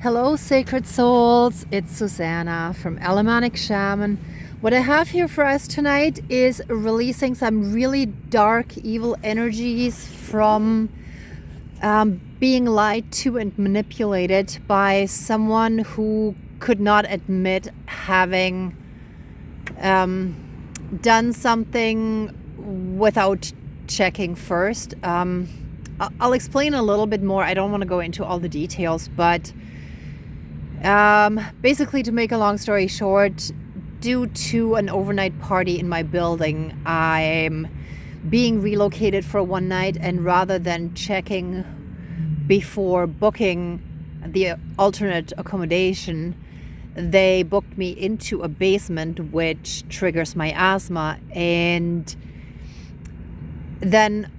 Hello, sacred souls. It's Susanna from Shamanic Shaman. What I have here for us tonight is releasing some really dark, evil energies from being lied to and manipulated by someone who could not admit having done something without checking first. I'll explain a little bit more. I don't want to go into all the details, but basically, to make a long story short, due to an overnight party in my building, I'm being relocated for one night, and rather than checking before booking the alternate accommodation, they booked me into a basement, which triggers my asthma. And then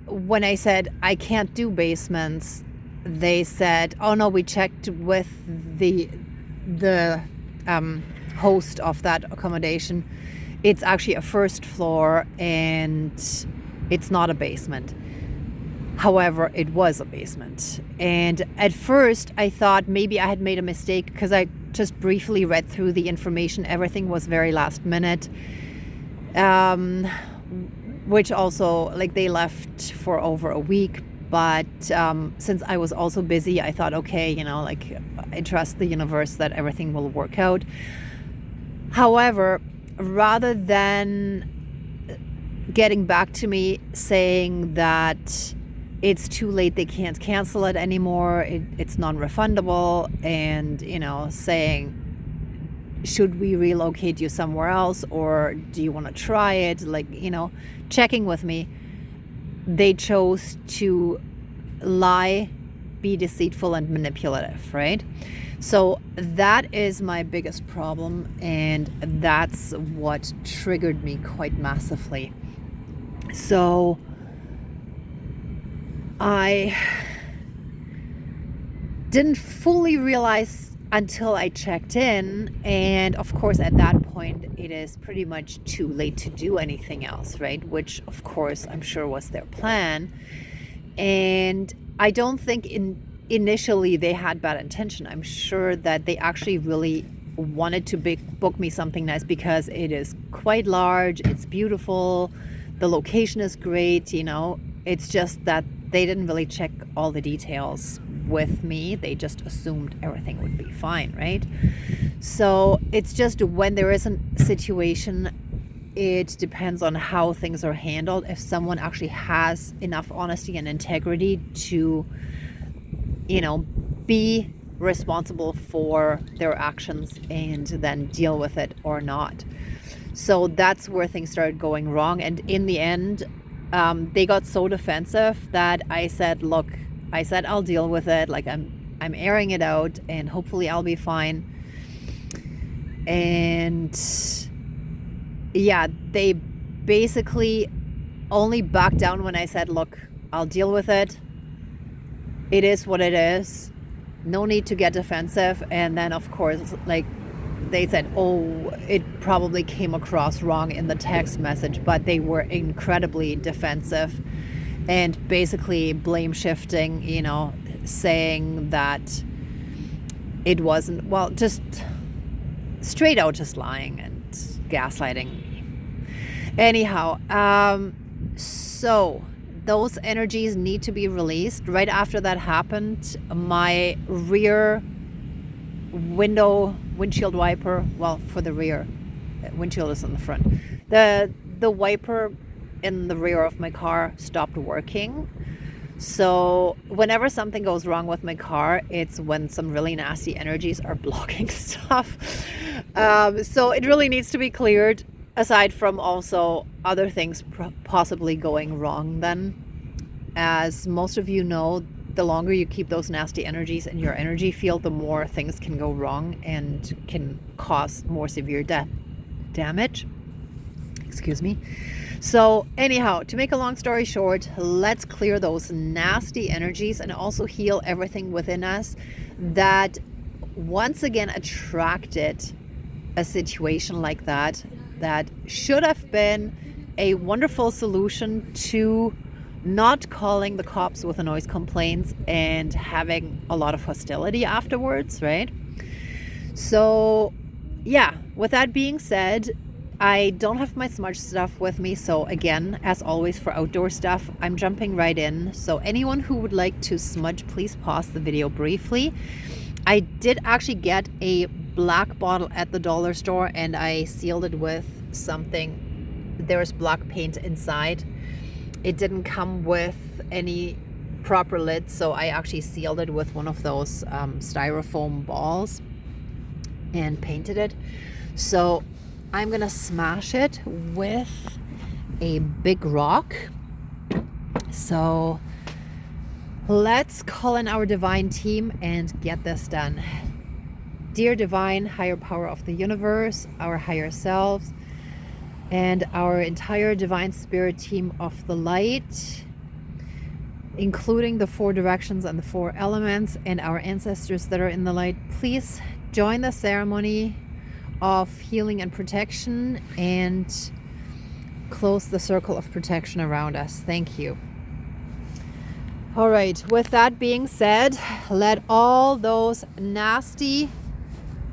when I said I can't do basements, they said, oh no, we checked with the host of that accommodation. It's actually a first floor and it's not a basement. However, it was a basement. And at first I thought maybe I had made a mistake because I just briefly read through the information. Everything was very last minute. Which also, they left for over a week. But since I was also busy, I thought, okay, I trust the universe that everything will work out. However, rather than getting back to me saying that it's too late, they can't cancel it anymore, it's non-refundable, and, saying, should we relocate you somewhere else, or do you want to try it? Checking with me. They chose to lie, be deceitful, and manipulative, right? So that is my biggest problem, and that's what triggered me quite massively. So I didn't fully realize until I checked in, and of course at that point it is pretty much too late to do anything else, right? Which of course I'm sure was their plan. And I don't think initially they had bad intention. I'm sure that they actually really wanted to book me something nice because it is quite large, it's beautiful, the location is great, it's just that they didn't really check all the details with me. They just assumed everything would be fine, right? So it's just when there is a situation, it depends on how things are handled. If someone actually has enough honesty and integrity to, be responsible for their actions and then deal with it or not. So that's where things started going wrong. And in the end, they got so defensive that I said, look, I'll deal with it. I'm airing it out and hopefully I'll be fine. And yeah, they basically only backed down when I said, look, I'll deal with it. It is what it is. No need to get defensive. And then of course, they said, oh, it probably came across wrong in the text message, but they were incredibly defensive and basically blame shifting, saying that it wasn't, well, just straight out just lying and gaslighting me. Anyhow, so those energies need to be released. Right after that happened, my rear windshield wiper, well, for the rear, windshield is in the front, the wiper in the rear of my car stopped working. So whenever something goes wrong with my car, it's when some really nasty energies are blocking stuff. So it really needs to be cleared, aside from also other things possibly going wrong then. As most of you know, the longer you keep those nasty energies in your energy field, the more things can go wrong and can cause more severe damage. Excuse me. So anyhow, to make a long story short, let's clear those nasty energies and also heal everything within us that once again attracted a situation like that should have been a wonderful solution to not calling the cops with the noise complaints and having a lot of hostility afterwards, right? So yeah, with that being said, I don't have my smudge stuff with me. So again, as always for outdoor stuff, I'm jumping right in. So anyone who would like to smudge, please pause the video briefly. I did actually get a black bottle at the dollar store and I sealed it with something. There's black paint inside. It didn't come with any proper lid, so I actually sealed it with one of those styrofoam balls and painted it. So I'm gonna smash it with a big rock. So let's call in our divine team and get this done. Dear divine higher power of the universe, our higher selves, and our entire divine spirit team of the light, including the 4 directions and the 4 elements and our ancestors that are in the light, please join the ceremony of healing and protection and close the circle of protection around us. Thank you. All right, with that being said, let all those nasty,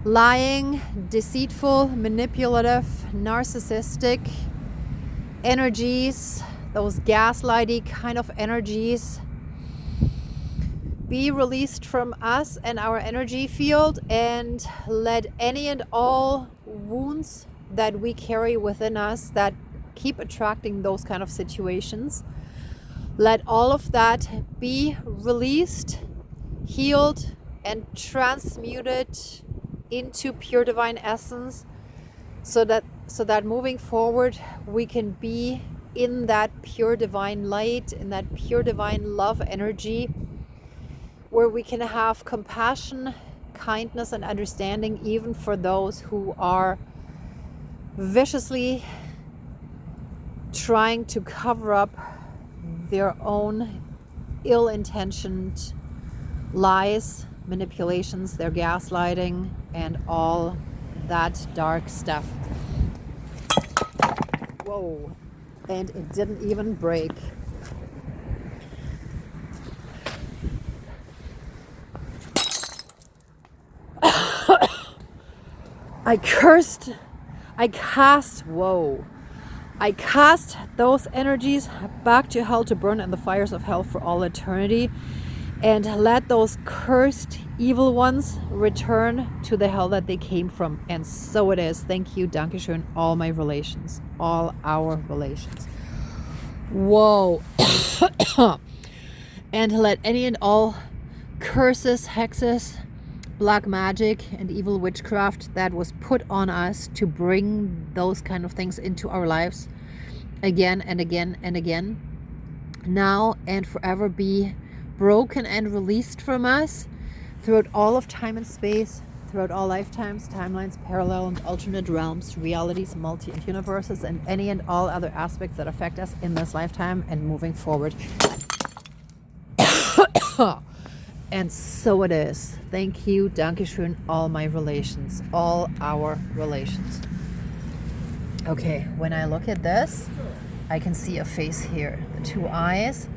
lying, deceitful, manipulative, narcissistic energies, those gaslighty kind of energies, be released from us and our energy field, and let any and all wounds that we carry within us that keep attracting those kind of situations, let all of that be released, healed, and transmuted into pure divine essence, so that moving forward we can be in that pure divine light, in that pure divine love energy, where we can have compassion, kindness, and understanding even for those who are viciously trying to cover up their own ill-intentioned lies, manipulations, their gaslighting, and all that dark stuff. Whoa. And it didn't even break. I cast those energies back to hell to burn in the fires of hell for all eternity, and let those cursed evil ones return to the hell that they came from. And so it is. Thank you, Dankeschön, all my relations, all our relations. Whoa. And let any and all curses, hexes, black magic, and evil witchcraft that was put on us to bring those kind of things into our lives again and again and again, now and forever, be broken and released from us throughout all of time and space, throughout all lifetimes, timelines, parallel and alternate realms, realities, multi-universes, and any and all other aspects that affect us in this lifetime and moving forward. And so it is. Thank you, Dankeschön, all my relations, all our relations. Okay, when I look at this, I can see a face here, the 2 eyes,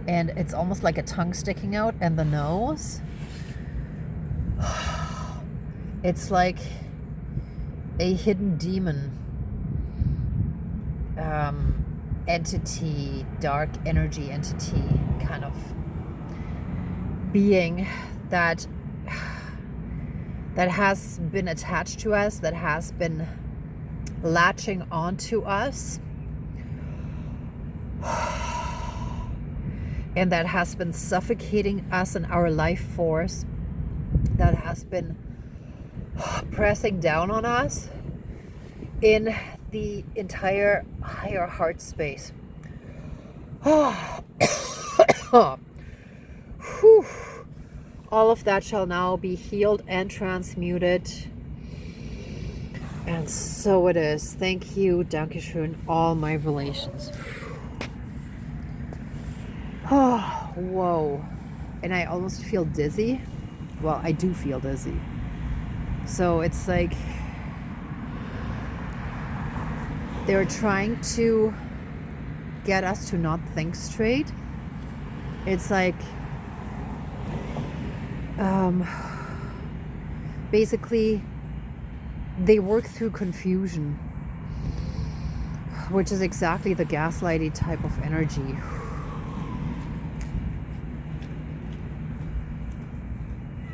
and it's almost like a tongue sticking out, and the nose. It's like a hidden demon entity, dark energy entity kind of being that has been attached to us, that has been latching onto us, and that has been suffocating us and our life force, that has been pressing down on us in the entire higher heart space. All of that shall now be healed and transmuted. And so it is. Thank you, Dankeschön, all my relations. Oh, whoa. And I almost feel dizzy. Well, I do feel dizzy. So it's like they're trying to get us to not think straight. It's like basically they work through confusion, which is exactly the gaslighting type of energy.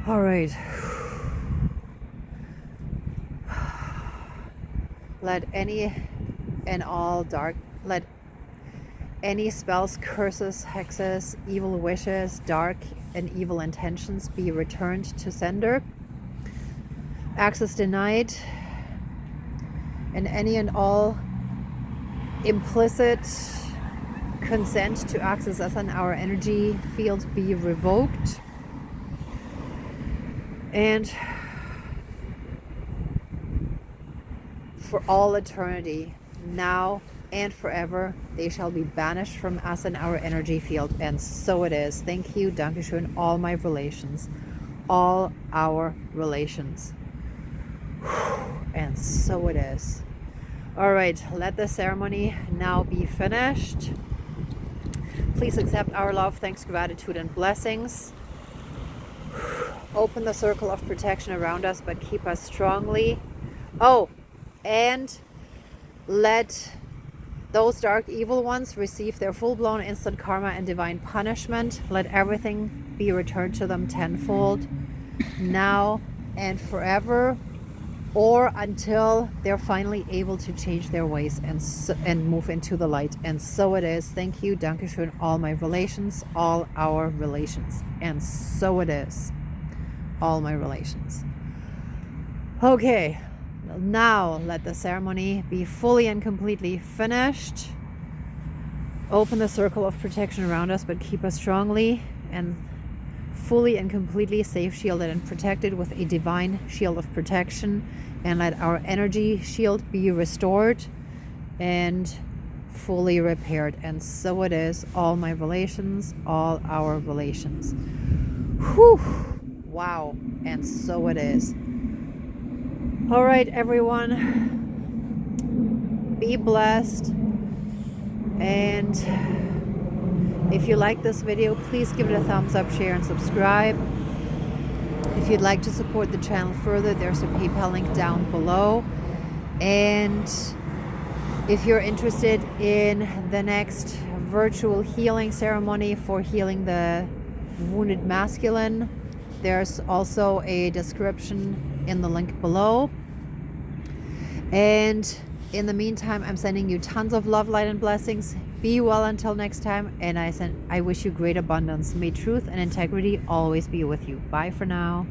All right. Let any and all dark, let any spells, curses, hexes, evil wishes, dark and evil intentions be returned to sender. Access denied. And any and all implicit consent to access us on our energy field be revoked. And for all eternity, now and forever, they shall be banished from us and our energy field. And so it is. Thank you, Dankeschön, all my relations, all our relations. And so it is. All right, let the ceremony now be finished. Please accept our love, thanks, gratitude, and blessings. Open the circle of protection around us, but keep us strongly. Oh, and let those dark evil ones receive their full-blown instant karma and divine punishment. Let everything be returned to them tenfold, now and forever, or until they're finally able to change their ways and move into the light. And so it is. Thank you, Dankeschön, all my relations, all our relations. And so it is. All my relations. Okay, now let the ceremony be fully and completely finished. Open the circle of protection around us, but keep us strongly and fully and completely safe, shielded, and protected with a divine shield of protection. And let our energy shield be restored and fully repaired. And so it is. All my relations, all our relations. Whew. Wow. And so it is. All right, everyone. Be blessed. And if you like this video, please give it a thumbs up, share, and subscribe. If you'd like to support the channel further, there's a PayPal link down below. And if you're interested in the next virtual healing ceremony for healing the wounded masculine, there's also a description in the link below. And in the meantime, I'm sending you tons of love, light, and blessings. Be well until next time, and I wish you great abundance. May truth and integrity always be with you. Bye for now.